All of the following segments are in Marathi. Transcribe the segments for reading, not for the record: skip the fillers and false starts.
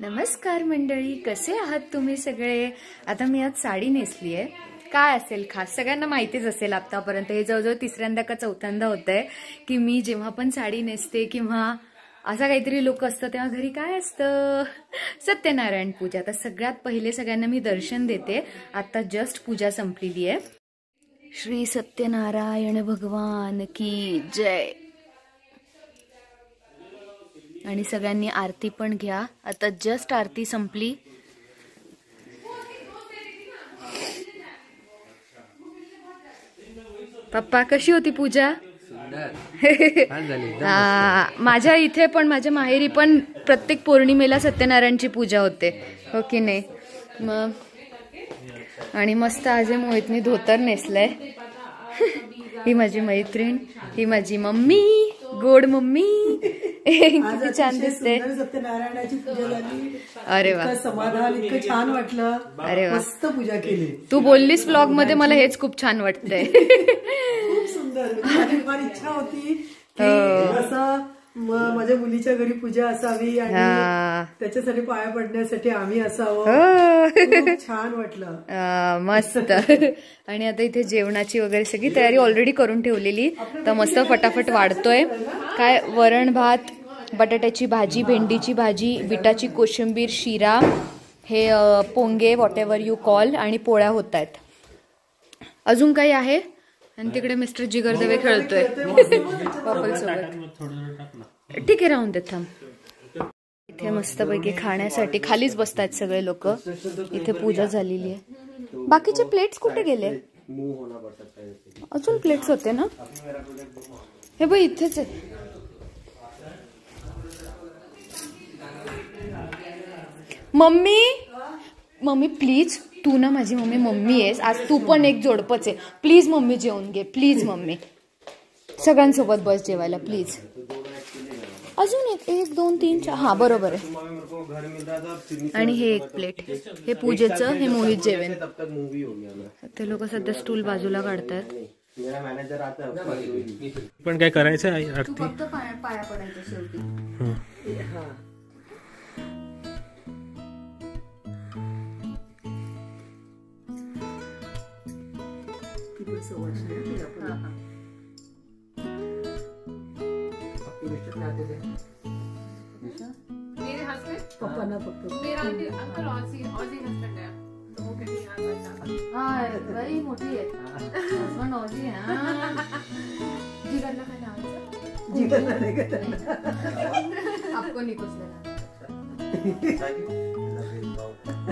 नमस्कार मंडळी, कसे आहात तुम्ही सगळे। आता मी आज साडी नेसली आहे। काय असेल खास सगळ्यांना माहितीच असेल आतापर्यंत, हे जवळजवळ तिसऱ्यांदा का चौथ्यांदा होतंय की मी जेव्हा पण साडी नेसते किंवा असा काहीतरी लोक असतं तेव्हा घरी काय असतं, सत्यनारायण पूजा। तर सगळ्यात पहिले सगळ्यांना मी दर्शन देते। आता जस्ट पूजा संपलेली आहे। श्री सत्यनारायण भगवान की जय। आणि सगळ्यांनी आरती पण घ्या। आता जस्ट आरती संपली। पप्पा कशी होती पूजा? माझ्या इथे पण माझ्या माहेरी पण प्रत्येक पौर्णिमेला सत्यनारायणची पूजा होते, हो की नाही। मग आणि मस्त आज मोहितनी धोतर नेसलंय। ही माझी मैत्रीण, ही माझी मम्मी, गोड मम्मी। किती छान दिसते। सत्यनारायणाची पूजा झाली। अरे वा, समाधान, इतकं छान वाटलं। अरे वा, मस्त पूजा केली। तू बोललीस व्लॉग मध्ये, मला हेच खूप छान वाटतंय। खूप सुंदर। माझी फार इच्छा होती की असं माझ्या मुलीच्या घरी पूजा असावी आणि त्याच्यासाठी पाया पडण्यासाठी आम्ही असावं। खूप छान वाटलं, मस्त। आणि आता इथे जेवणाची वगैरे सगळी तयारी ऑलरेडी करून ठेवलेली, तर मस्त फटाफट वाढतोय। काय वरण भात, बटाट्याची भाजी, भेंडीची भाजी, बिटाची कोशिंबीर, शिरा, हे पोंगे वॉट एव्हर यू कॉल, आणि पोळ्या होत आहेत। अजून काही आहे? आणि तिकडे मिस्टर जिगर दवे खेळतोय पॉपल सोबत। ठीक आहे, राहून दे, थांब। इथे मस्तपैकी खाण्यासाठी खालीच बसतायत सगळे लोक। इथे पूजा झालेली आहे। बाकीचे प्लेट्स कुठे गेले? अजून प्लेट्स होते ना, हे बघ इथेच आहे। मम्मी, मम्मी प्लीज, तू ना माझी मम्मी आहेस, आज तू पण एक जोडपच आहे। प्लीज मम्मी जेवून घे, प्लीज मम्मी। सगळ्यांसोबत बस जेवायला प्लीज। अजून एक 1 2 3 4, हा बरोबर आहे। आणि हे एक प्लेट, हे पूजेचं, हे मोहित जेवेन। ते लोक सध्या स्टूल बाजूला काढतात। पण काय करायचं आहे आरती? फक्त पाया पडायचं शेवटी। मेरे हस्बैंड, पप्पा ना फक्त मेरा अंकल ऑजी हस्बैंड है, तो वो कहती है वही मोठी आहे। हस्बंड ऑजी है। जिगरला काय नाव? जीवनला नाही का? आपको नहीं कुछ लेना।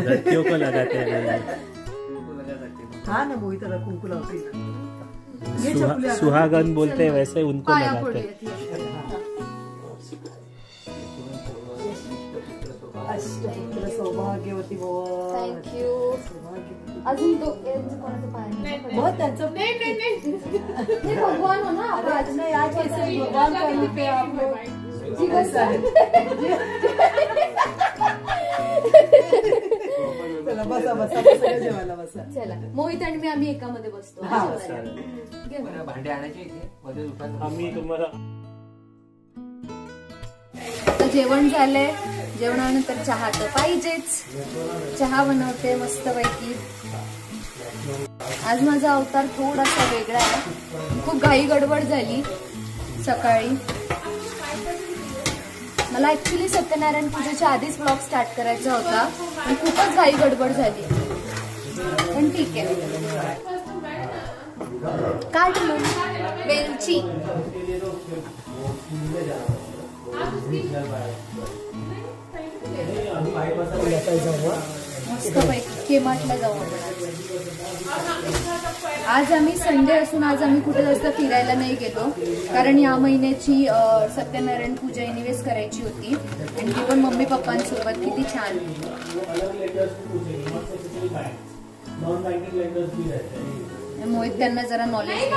लड़कियों को लगाते हैं। हाँ ना, मोहितला कुंकू लावते। सुहागन बोलते हैं वैसे उनको लगाते हैं। अष्टपुत्र सौभाग्यवती भव। Thank you. अजून तो कोणाचं पाय? बहुत त्यांचं नहीं भगवान हो ना, आज नहीं, आज कैसे भगवान का रूप है आप लोग। जी कैसा है? चला बसा बसा बसा, जेवायला बसा। चला, मोहित आणि मी आम्ही एकामध्ये बसतो। भांडे आणायचे इथे मध्ये दुकान। आम्ही तुम्हाला आता जेवण झालंय। जेवणानंतर चहा तर पाहिजेच। चहा बनवते मस्तपैकी। आज माझा अवतार थोडासा वेगळा आहे। खूप घाई गडबड झाली सकाळी। मला ऍक्च्युली सत्यनारायण पूजेच्या आधीच व्लॉग स्टार्ट करायचा होता, पण खूपच घाई गडबड झाली। पण ठीक आहे, काढलो वेलची। मस्तपैकी केमाटला जाऊ आपण। आज आम्ही संडे असून आज आम्ही कुठे जास्त फिरायला नाही गेलो, कारण या महिन्याची सत्यनारायण पूजा एनिवेज करायची होती, आणि ती पण मम्मी पप्पांसोबत। किती छान। मोहित त्यांना जरा नॉलेज।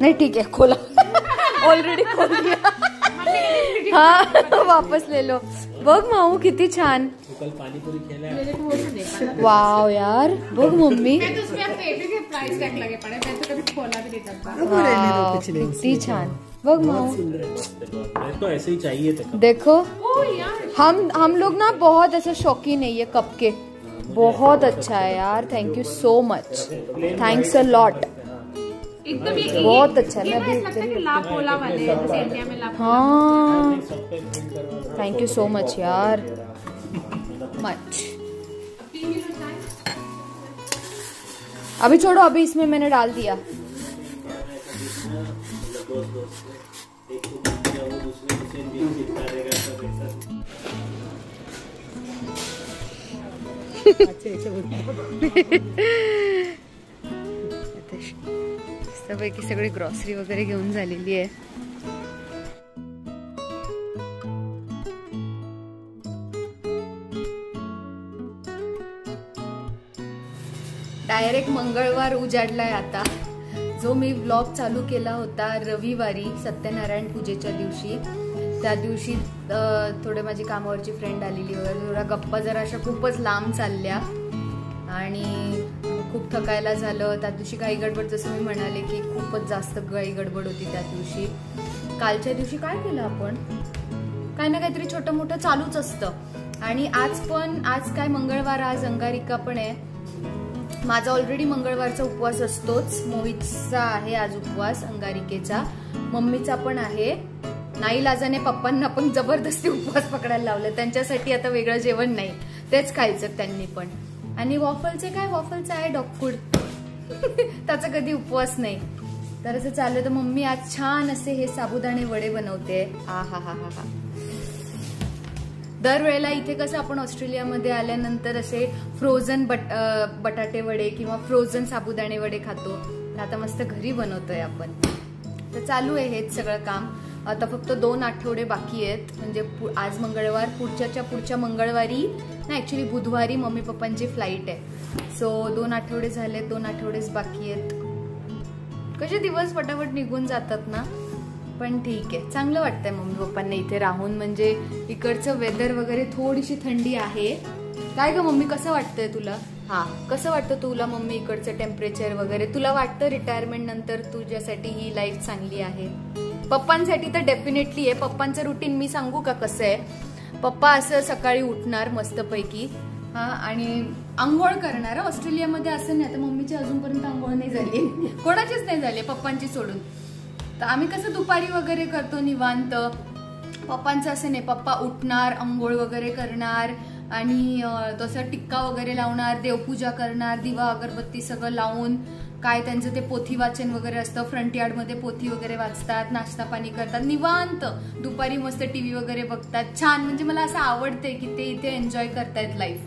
नहीं ठीक है, खोला ऑलरेडी खोल दिया. हा वापस ले लो. बघ माऊ किती छान. कल पानीपुरी खेला. वाव यार, बघ मम्मी मैं तो उसमें पेटी के प्राइस टैग लगे पड़े, मैं तो कभी खोला भी नहीं करता. वाव, किती छान. बघ माऊ, मेरे को ऐसे ही चाहिए थे. देखो ओ यार, हम लोग ना बहुत ऐसे शौकीन है ये कप के. बहुत अच्छा है यार, thank you so much, thanks a lot. एकदम ये बहुत अच्छा. ये ना ऐसा लगता है कि ला पोला वाले जैसे इंडिया में ला. हाँ थैंक यू सो मच यार, मच. अभी छोड़ो, अभी इसमें मैंने डाल दिया. मस्तपैकी सगळी ग्रॉसरी वगैरे घेऊन झालेली आहे. डायरेक्ट मंगळवार उजाडलाय आता. जो मी व्लॉग चालू केला होता रविवारी सत्यनारायण पूजेच्या दिवशी, त्या दिवशी थोडे माझी कामावरची फ्रेंड आलेली वगैरे, थोडा गप्पा जरा अशा खूपच लांब चालल्या आणि खूप थकायला झालं. त्या दिवशी काही गडबड, जसं मी म्हणाले की खूपच जास्त काही गडबड होती त्या दिवशी. कालच्या दिवशी काय केलं आपण, काही ना काहीतरी छोटं मोठं चालूच असतं. आणि आज पण, आज काय मंगळवार, आज अंगारिका पण आहे. माझा ऑलरेडी मंगळवारचा उपवास असतोच. मोहितचा आहे आज उपवास अंगारिकेचा, मम्मीचा पण आहे. नाईलाजाने पप्पांना पण जबरदस्ती उपवास पकडायला लावलं. त्यांच्यासाठी आता वेगळं जेवण नाही, तेच खायचं त्यांनी पण. आणि वॉफलचे काय, वॉफलचं आहे डॉग फूड त्याचा कधी उपवास नाही. तर असं चालू. तर मम्मी आज छान असे हे साबुदाणे वडे बनवते. हा हा हा हा हा. दरवेळेला इथे कसं आपण ऑस्ट्रेलियामध्ये आल्यानंतर असे फ्रोझन बटाटे वडे किंवा फ्रोझन साबुदाणे वडे खातो. तर आता मस्त घरी बनवतोय आपण. तर चालू आहे हेच सगळं काम. आता फक्त 2 आठवडे बाकी आहेत. म्हणजे आज मंगळवार, पुढच्या मंगळवारी ना, ऍक्च्युली बुधवारी मम्मी पप्पांची फ्लाईट आहे. सो 2 आठवडे झाले, 2 आठवडेच बाकी आहेत. कसे दिवस फटाफट निघून जातात ना. पण ठीक आहे, चांगलं वाटतंय मम्मी पप्पांना इथे राहून. म्हणजे इकडचं वेदर वगैरे, थोडीशी थंडी आहे. काय ग मम्मी, कसं वाटतंय तुला? हा, कसं वाटतं तुला मम्मी इकडचं टेम्परेचर वगैरे? तुला वाटतं रिटायरमेंट नंतर तुझ्यासाठी ही लाईफ चांगली आहे? पप्पांसाठी तर डेफिनेटली आहे. पप्पांचं रुटीन मी सांगू का कसं आहे? पप्पा असं सकाळी उठणार मस्तपैकी, हा, आणि आंघोळ करणार. ऑस्ट्रेलियामध्ये असं नाही, आता मम्मीची अजूनपर्यंत आंघोळ नाही झाली, कोणाचीच नाही झाली पप्पांची सोडून. तर आम्ही कसं दुपारी वगैरे करतो निवांत. पप्पांचं असं नाही, पप्पा उठणार, आंघोळ वगैरे करणार आणि तसं टिक्का वगैरे लावणार, देवपूजा करणार, दिवा अगरबत्ती सगळं लावून. काय त्यांचं ते पोथी वाचन वगैरे असतं, फ्रंट यार्डमध्ये पोथी वगैरे वाचतात, नाश्ता पाणी करतात निवांत. दुपारी मस्त टीव्ही वगैरे बघतात. छान, म्हणजे मला असं आवडतंय की ते इथे एन्जॉय करतायत लाईफ.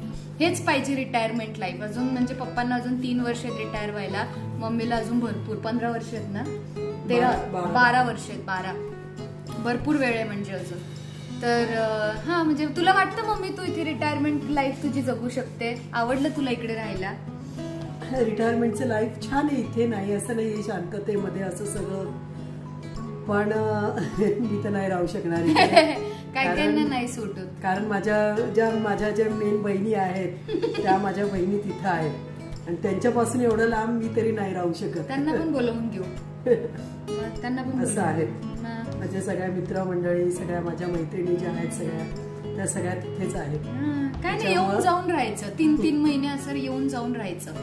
हेच पाहिजे रिटायरमेंट लाईफ. अजून म्हणजे पप्पांना अजून 3 वर्ष आहेत रिटायर व्हायला, मम्मीला अजून भरपूर 15 वर्ष आहेत ना, 12 वर्ष आहेत, 12. भरपूर वेळ आहे म्हणजे अजून. तर हा, म्हणजे तुला वाटतं मम्मी तू इथे रिटायरमेंट लाईफ तुझी जगू शकते? आवडलं तुला इकडे राहायला? रिटायरमेंटचं लाईफ छान आहे इथे, नाही असं नाही शांततेमध्ये असं सगळं, पण मी तर नाही राहू शकणार काय त्यांना नाही सूट होत. कारण माझ्या ज्या मेन बहिणी आहेत त्या माझ्या बहिणी तिथं आहेत आणि त्यांच्यापासून एवढं लांब मी तरी नाही राहू शकत. त्यांना पण बोलवून घेऊ, त्यांना पण असं आहे. माझ्या सगळ्या मित्रमंडळी, सगळ्या माझ्या मैत्रिणी ज्या आहेत सगळ्या, त्या सगळ्या तिथेच आहेत. काय नाही, येऊन जाऊन राहायचं 3-3 महिने असं येऊन जाऊन राहायचं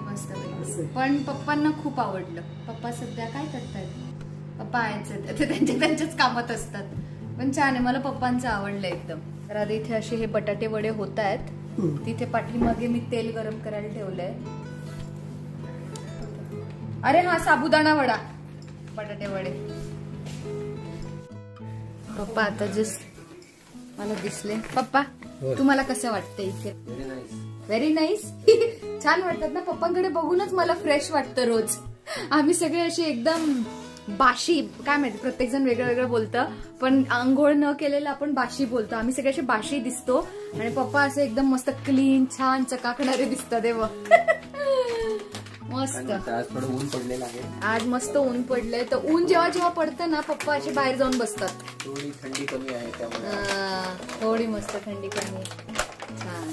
मस्त. पण पप्पांना खूप आवडलं. पप्पा सध्या काय करतायत? पप्पा आहेत त्यांच्याच कामात असतात. पण छान आहे, मला पप्पांचं आवडलं एकदम. तर आता इथे असे हे बटाटे वडे होत आहेत. तिथे पाठीमागे मी तेल गरम करायला ठेवलंय. अरे हा, साबुदाणा वडा, बटाटे वडे. पप्पा आता जस्ट मला दिसले. पप्पा तुम्हाला कसं वाटतं इथे? Very nice. छान वाटतात ना? पप्पांकडे बघूनच मला फ्रेश वाटतं रोज. आम्ही सगळे असे एकदम बाशी, काय माहिती प्रत्येक जण वेगळं वेगळं बोलतं, पण आंघोळ न केलेलं आपण बाशी बोलतो. आम्ही सगळे असे बाशी दिसतो आणि पप्पा असे एकदम मस्त क्लीन छान चकाकणारे दिसतात. मस्त. आज थोडं ऊन पडलेलं आहे. आज मस्त ऊन पडलंय. तर ऊन जेव्हा जेव्हा पडतं ना पप्पा असे बाहेर जाऊन बसतात. थोडी थंडी कमी आहे त्यामुळे. थोडी मस्त थंडी कमी. छान.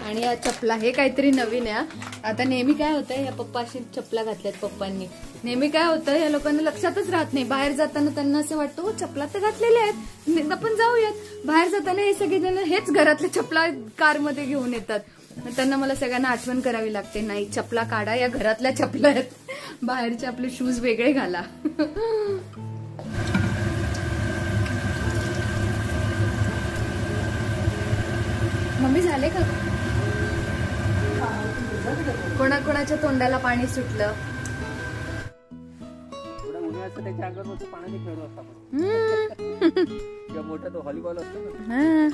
आणि या चपला हे काहीतरी नवीन आहे. आता नेहमी काय होतं या पप्पा अशी चपला घातल्यात पप्पांनी. नेहमी काय होतं या लोकांना लक्षातच राहत नाही. बाहेर जाताना त्यांना असं वाटतं हो चपला तर घातलेल्या आहेत आपण जाऊयात. बाहेर जाताना हे सगळेजण हेच घरातल्या चपला कारमध्ये घेऊन येतात. त्यांना मला सगळ्यांना आठवण करावी लागते नाही चपला काढा या घरातल्या चपला आहेत. बाहेरचे आपले शूज वेगळे घाला. मम्मी झाले का कोणाकोणाच्या तोंडाला पाणी सुटलं. थोडा उन्हाळ्याचं त्याच्या अंगावर पाण्याने खेळू असतात. किंवा मोठा तो व्हॉलीबॉल असतो ना.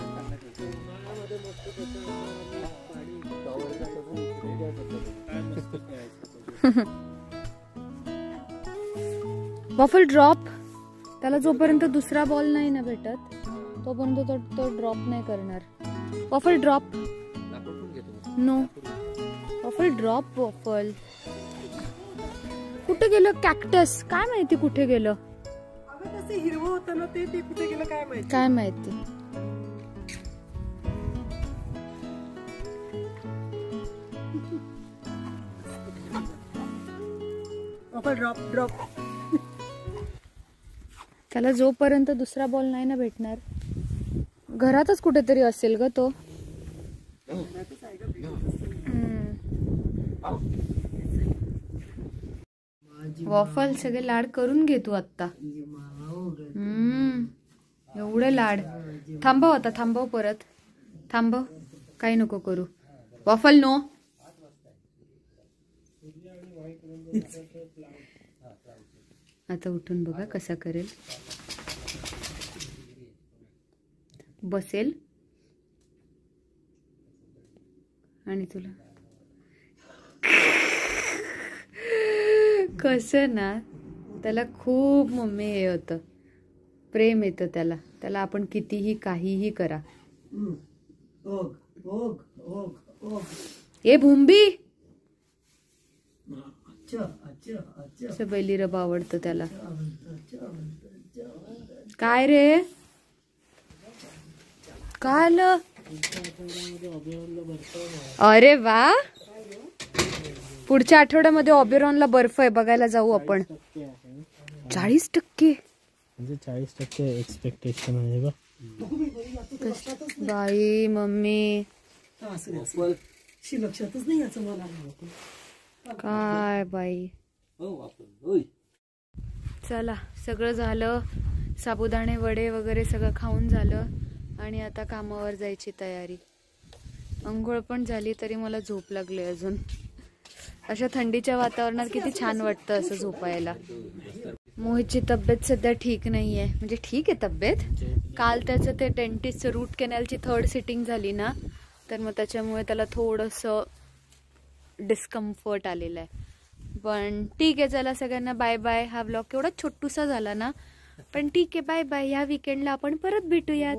वॉफल ड्रॉप त्याला जोपर्यंत दुसरा बॉल नाही ना भेटत तोपर्यंत तो ड्रॉप नाही करणार. Waffle drop no. Waffle drop. Waffle कुठे गेलं. कॅक्टस काय माहिती कुठे गेलं. हिरवं होतं ना ते कुठे गेलं काय माहिती. काय माहिती. Drop drop. त्याला जोपर्यंत दुसरा बॉल नाही ना भेटणार घरातच कुठेतरी असेल ग तो. वॉफल सगळे लाड करून घे तू आत्ता. एवढे लाड. थांबव आता. थांबव परत. थांबव. काही नको करू. Waffle no. आता उठून बघा कसा करेल. बसेल आणि तुला कसं ना त्याला खूप मम्मी हे होतं प्रेम येतं त्याला. त्याला आपण कितीही काहीही करा. ए भुंबी. बैली रब आवडतं त्याला. काय रे काय आलं. अरे वा पुढच्या आठवड्यामध्ये ऑबेरॉनला बर्फ आहे बघायला जाऊ आपण. 40% म्हणजे 40% एक्सपेक्टेशन आहे बा. बाई मम्मी लक्षातच नाही याचं मला. काय बाई. चला सगळं झालं. साबुदाणे वडे वगैरे सगळं खाऊन झालं आणि आता कामावर जायची तयारी. अंघोळ पण झाली तरी मला झोप लागली अजून. अशा थंडीच्या वातावरणात किती छान वाटतं असं झोपायला. मोहितची तब्येत सध्या ठीक नाहीये. म्हणजे ठीक आहे तब्येत. काल त्याचं ते डेंटिस्टचं रूट कॅनलची 3rd सिटिंग झाली ना तर मग त्याच्यामुळे त्याला थोडंसं डिस्कम्फर्ट आलेलं आहे. पण ठीक आहे. चला सगळ्यांना बाय बाय. हा व्लॉग केवढा छोटूसा झाला ना पण ठीक आहे. Bye bye. ह्या वीकेंडला आपण परत भेटूयात.